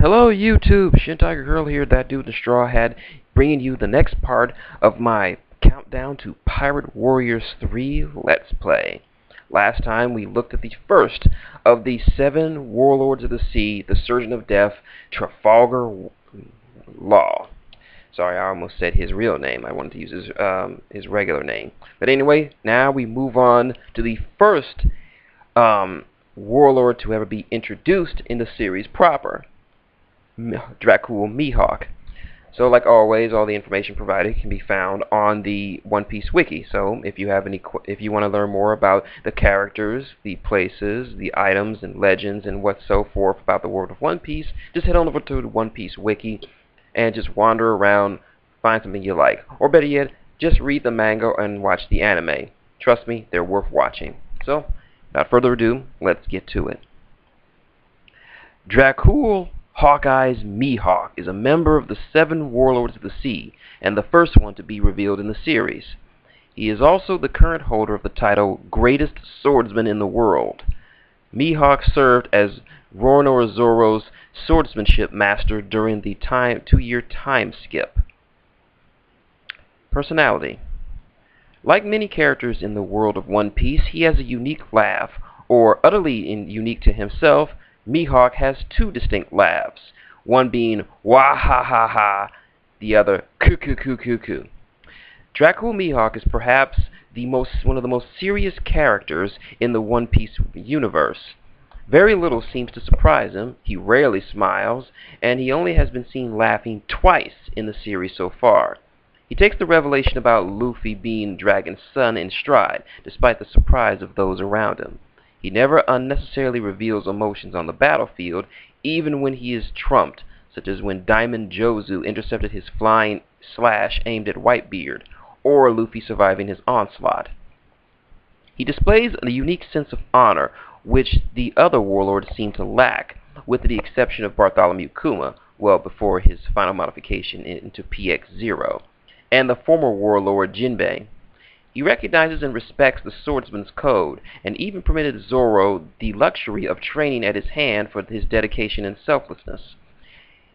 Hello YouTube, Shin Tiger Girl here, that dude in the straw hat, bringing you the next part of my countdown to Pirate Warriors 3 Let's Play. Last time we looked at the first of the 7 Warlords of the Sea, the Surgeon of Death, Trafalgar Law. Sorry, I almost said his real name. I wanted to use his regular name. But anyway, now we move on to the first warlord to ever be introduced in the series proper. Dracule Mihawk. So, like always, all the information provided can be found on the One Piece wiki. So, if you want to learn more about the characters, the places, the items and legends and what so forth about the world of One Piece, just head on over to the One Piece wiki and just wander around, find something you like, or better yet, just read the manga and watch the anime. Trust me, they're worth watching. So, without further ado, let's get to it. Dracule Hawkeye's Mihawk is a member of the 7 Warlords of the Sea, and the first one to be revealed in the series. He is also the current holder of the title Greatest Swordsman in the World. Mihawk served as Roronoa Zoro's swordsmanship master during the 2-year time skip. Personality. Like many characters in the world of One Piece, he has a unique laugh, or utterly unique to himself. Mihawk has 2 distinct laughs, one being wah ha ha ha, the other coo coo coo coo coo. Dracule Mihawk is perhaps one of the most serious characters in the One Piece universe. Very little seems to surprise him, he rarely smiles, and he only has been seen laughing twice in the series so far. He takes the revelation about Luffy being Dragon's son in stride, despite the surprise of those around him. He never unnecessarily reveals emotions on the battlefield, even when he is trumped, such as when Diamond Jozu intercepted his flying slash aimed at Whitebeard, or Luffy surviving his onslaught. He displays a unique sense of honor, which the other warlords seem to lack, with the exception of Bartholomew Kuma, well before his final modification into PX-0, and the former warlord Jinbei. He recognizes and respects the swordsman's code, and even permitted Zoro the luxury of training at his hand for his dedication and selflessness.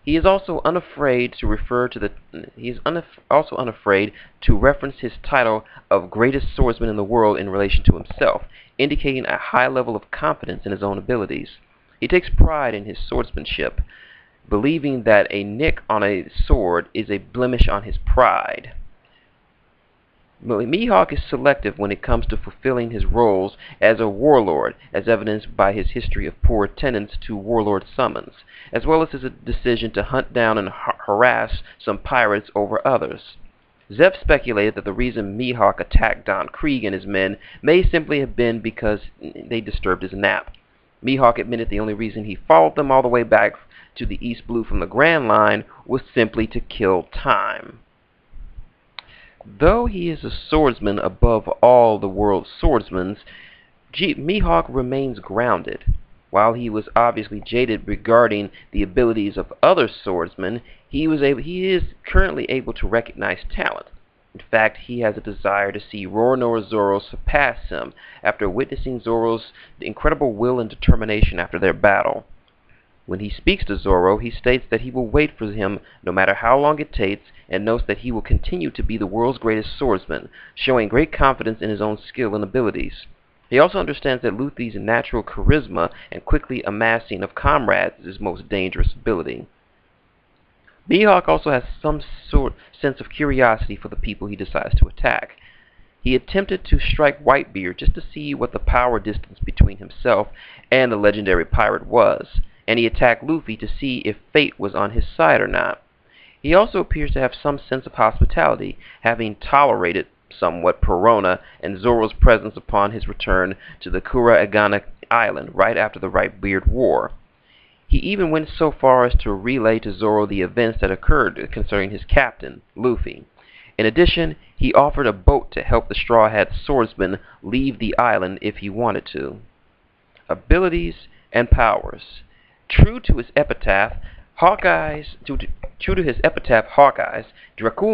He is also unafraid to reference his title of greatest swordsman in the world in relation to himself, indicating a high level of confidence in his own abilities. He takes pride in his swordsmanship, believing that a nick on a sword is a blemish on his pride. Mihawk is selective when it comes to fulfilling his roles as a warlord, as evidenced by his history of poor attendance to warlord summons, as well as his decision to hunt down and harass some pirates over others. Zeff speculated that the reason Mihawk attacked Don Krieg and his men may simply have been because they disturbed his nap. Mihawk admitted the only reason he followed them all the way back to the East Blue from the Grand Line was simply to kill time. Though he is a swordsman above all the world's swordsmen, Mihawk remains grounded. While he was obviously jaded regarding the abilities of other swordsmen, he is currently able to recognize talent. In fact, he has a desire to see Roronoa Zoro surpass him after witnessing Zoro's incredible will and determination after their battle. When he speaks to Zoro, he states that he will wait for him no matter how long it takes, and notes that he will continue to be the world's greatest swordsman, showing great confidence in his own skill and abilities. He also understands that Luffy's natural charisma and quickly amassing of comrades is his most dangerous ability. Mihawk also has some sense of curiosity for the people he decides to attack. He attempted to strike Whitebeard just to see what the power distance between himself and the legendary pirate was, and he attacked Luffy to see if fate was on his side or not. He also appears to have some sense of hospitality, having tolerated somewhat Perona and Zoro's presence upon his return to the Kuragana Island right after the Whitebeard War. He even went so far as to relay to Zoro the events that occurred concerning his captain, Luffy. In addition, he offered a boat to help the Straw Hat swordsman leave the island if he wanted to. Abilities and powers. True to his epitaph, Hawkeye, Dracule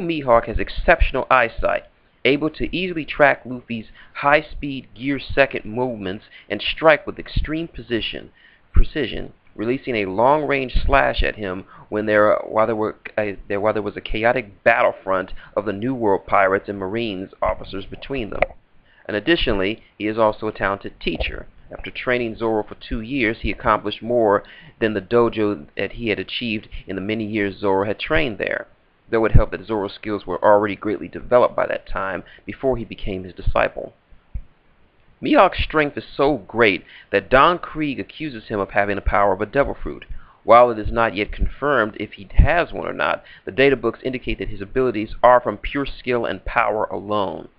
Mihawk has exceptional eyesight, able to easily track Luffy's high-speed gear-second movements and strike with extreme precision, releasing a long-range slash at him while there was a chaotic battlefront of the New World pirates and Marines officers between them. And additionally, he is also a talented teacher. After training Zoro for 2 years, he accomplished more than the dojo that he had achieved in the many years Zoro had trained there, though it helped that Zoro's skills were already greatly developed by that time before he became his disciple. Mihawk's strength is so great that Don Krieg accuses him of having the power of a devil fruit. While it is not yet confirmed if he has one or not, the databooks indicate that his abilities are from pure skill and power alone.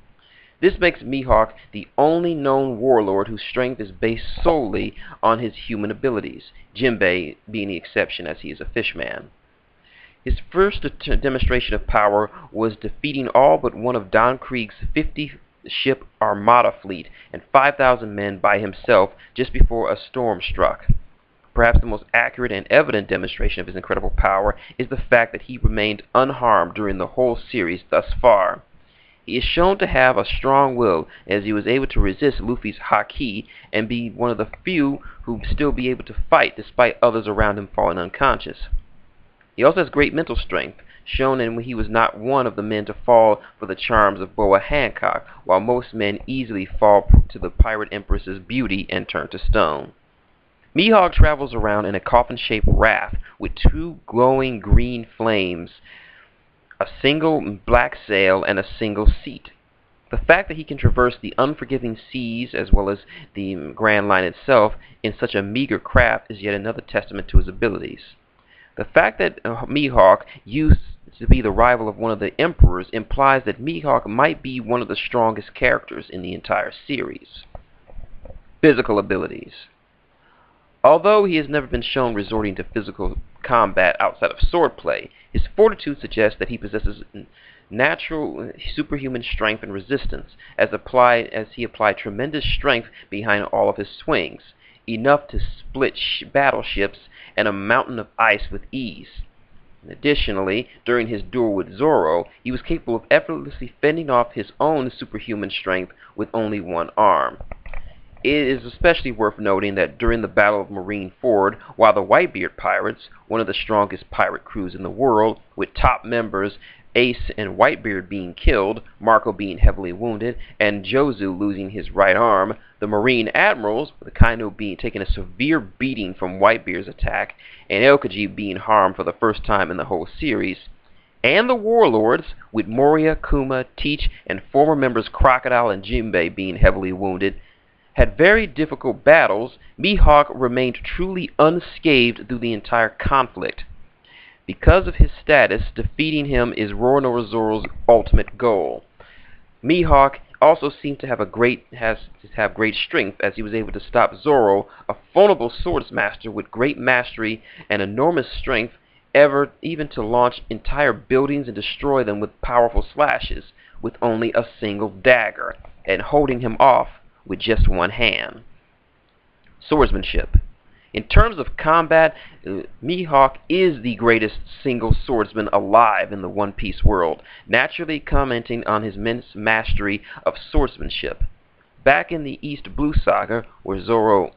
This makes Mihawk the only known warlord whose strength is based solely on his human abilities, Jinbei being the exception as he is a fishman. His first demonstration of power was defeating all but one of Don Krieg's 50-ship armada fleet and 5,000 men by himself just before a storm struck. Perhaps the most accurate and evident demonstration of his incredible power is the fact that he remained unharmed during the whole series thus far. He is shown to have a strong will, as he was able to resist Luffy's haki and be one of the few who still be able to fight despite others around him falling unconscious. He also has great mental strength, shown in when he was not one of the men to fall for the charms of Boa Hancock, while most men easily fall to the pirate empress's beauty and turn to stone. Mihawk travels around in a coffin-shaped raft with 2 glowing green flames, a single black sail, and a single seat. The fact that he can traverse the unforgiving seas as well as the Grand Line itself in such a meager craft is yet another testament to his abilities. The fact that Mihawk used to be the rival of one of the emperors implies that Mihawk might be one of the strongest characters in the entire series. Physical abilities. Although he has never been shown resorting to physical combat outside of swordplay, his fortitude suggests that he possesses natural superhuman strength and resistance, as he applied tremendous strength behind all of his swings, enough to split battleships and a mountain of ice with ease. Additionally, during his duel with Zoro, he was capable of effortlessly fending off his own superhuman strength with only one arm. It is especially worth noting that during the Battle of Marine Ford, while the Whitebeard pirates, one of the strongest pirate crews in the world, with top members Ace and Whitebeard being killed, Marco being heavily wounded, and Jozu losing his right arm, the Marine admirals, with Akainu being taking a severe beating from Whitebeard's attack, and Aokiji being harmed for the first time in the whole series, and the warlords, with Moria, Kuma, Teach, and former members Crocodile and Jinbei being heavily wounded, had very difficult battles, Mihawk remained truly unscathed through the entire conflict. Because of his status, defeating him is Roronoa ultimate goal. Mihawk also seemed to have great strength, as he was able to stop Zoro, a formidable swordsmaster with great mastery and enormous strength, even to launch entire buildings and destroy them with powerful slashes, with only a single dagger, and holding him off with just one hand. Swordsmanship. In terms of combat, Mihawk is the greatest single swordsman alive in the One Piece world, naturally commenting on his immense mastery of swordsmanship. Back in the East Blue Saga, where Zoro,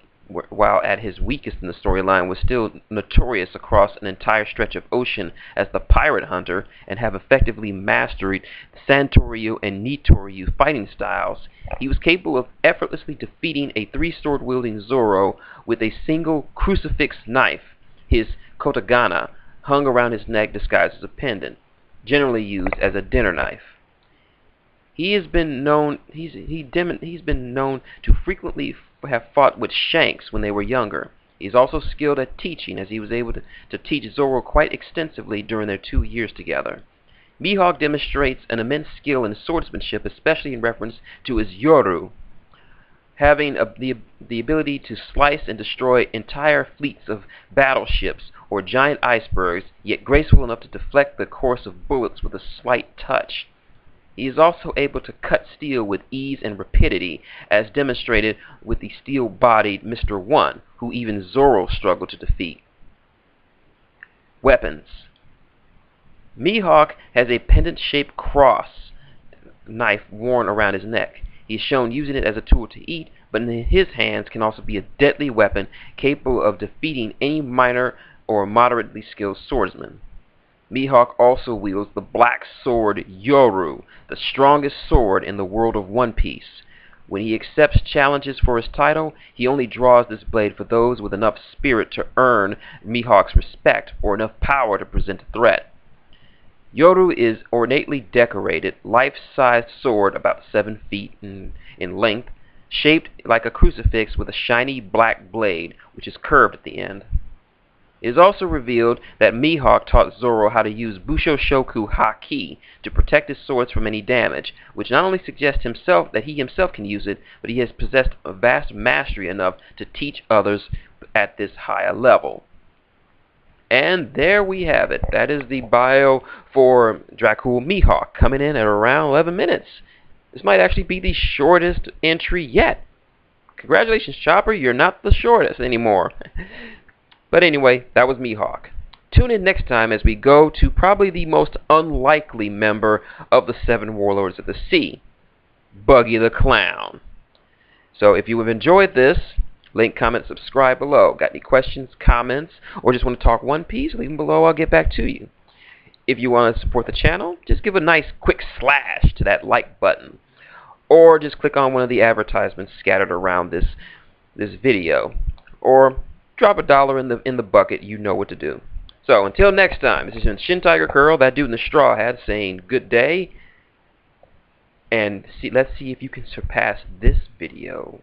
while at his weakest in the storyline, was still notorious across an entire stretch of ocean as the pirate hunter and have effectively mastered Santoryu and Nitoryu fighting styles, he was capable of effortlessly defeating a 3-sword-wielding Zoro with a single crucifix knife, his kotagana, hung around his neck disguised as a pendant, generally used as a dinner knife. He's been known to frequently have fought with Shanks when they were younger. He's also skilled at teaching, as he was able to teach Zoro quite extensively during their 2 years together. Mihawk demonstrates an immense skill in swordsmanship, especially in reference to his Yoru, having the ability to slice and destroy entire fleets of battleships or giant icebergs, yet graceful enough to deflect the course of bullets with a slight touch. He is also able to cut steel with ease and rapidity, as demonstrated with the steel-bodied Mr. One, who even Zoro struggled to defeat. Weapons. Mihawk has a pendant-shaped cross knife worn around his neck. He is shown using it as a tool to eat, but in his hands can also be a deadly weapon capable of defeating any minor or moderately skilled swordsman. Mihawk also wields the black sword Yoru, the strongest sword in the world of One Piece. When he accepts challenges for his title, he only draws this blade for those with enough spirit to earn Mihawk's respect or enough power to present a threat. Yoru is ornately decorated, life-sized sword about 7 feet in length, shaped like a crucifix with a shiny black blade, which is curved at the end. It is also revealed that Mihawk taught Zoro how to use Busho Shoku Haki to protect his swords from any damage, which not only suggests that he himself can use it, but he has possessed a vast mastery enough to teach others at this higher level. And there we have it. That is the bio for Dracule Mihawk, coming in at around 11 minutes. This might actually be the shortest entry yet. Congratulations, Chopper, you're not the shortest anymore. But anyway, that was Mihawk. Tune in next time as we go to probably the most unlikely member of the 7 Warlords of the Sea, Buggy the Clown. So if you have enjoyed this, link, comment, subscribe below. Got any questions, comments, or just want to talk One Piece? Leave them below, I'll get back to you. If you want to support the channel, just give a nice quick slash to that like button. Or just click on one of the advertisements scattered around this video. Or drop $1 in the bucket, you know what to do. So until next time, this is Shin Tiger Curl, that dude in the straw hat, saying good day. And let's see if you can surpass this video.